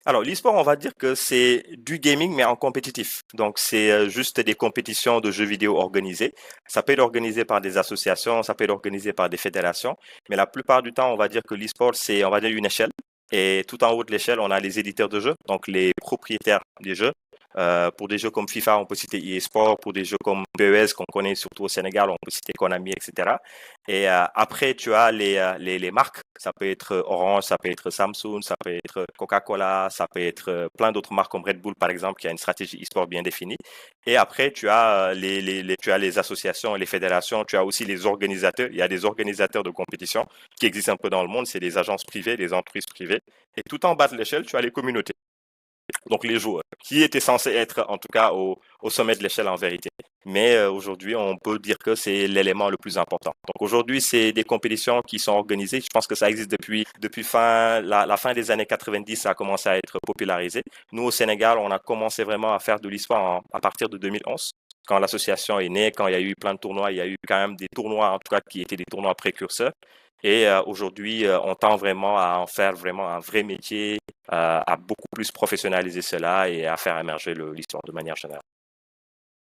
Alors, l'e-sport, on va dire que c'est du gaming, mais en compétitif. Donc, c'est juste des compétitions de jeux vidéo organisées. Ça peut être organisé par des associations, ça peut être organisé par des fédérations, mais la plupart du temps, on va dire que l'e-sport, c'est, on va dire, une échelle. Et tout en haut de l'échelle, on a les éditeurs de jeux, donc les propriétaires des jeux. Pour des jeux comme FIFA, on peut citer EA Sport. Pour des jeux comme PES, qu'on connaît surtout au Sénégal, on peut citer Konami, etc. Et après, tu as les marques. Ça peut être Orange, ça peut être Samsung, ça peut être Coca-Cola, ça peut être plein d'autres marques comme Red Bull, par exemple, qui a une stratégie e-sport bien définie. Et après, tu as tu as les associations et les fédérations. Tu as aussi les organisateurs. Il y a des organisateurs de compétition qui existent un peu dans le monde. C'est des agences privées, des entreprises privées. Et tout en bas de l'échelle, tu as les communautés. Donc les joueurs, qui étaient censés être en tout cas au sommet de l'échelle en vérité. Mais aujourd'hui, on peut dire que c'est l'élément le plus important. Donc aujourd'hui, c'est des compétitions qui sont organisées. Je pense que ça existe depuis la fin des années 90, ça a commencé à être popularisé. Nous, au Sénégal, on a commencé vraiment à faire de l'e-sport à partir de 2011. Quand l'association est née, quand il y a eu plein de tournois, il y a eu quand même des tournois, en tout cas, qui étaient des tournois précurseurs. Et aujourd'hui, on tend vraiment à en faire vraiment un vrai métier, à beaucoup plus professionnaliser cela et à faire émerger l'histoire de manière générale.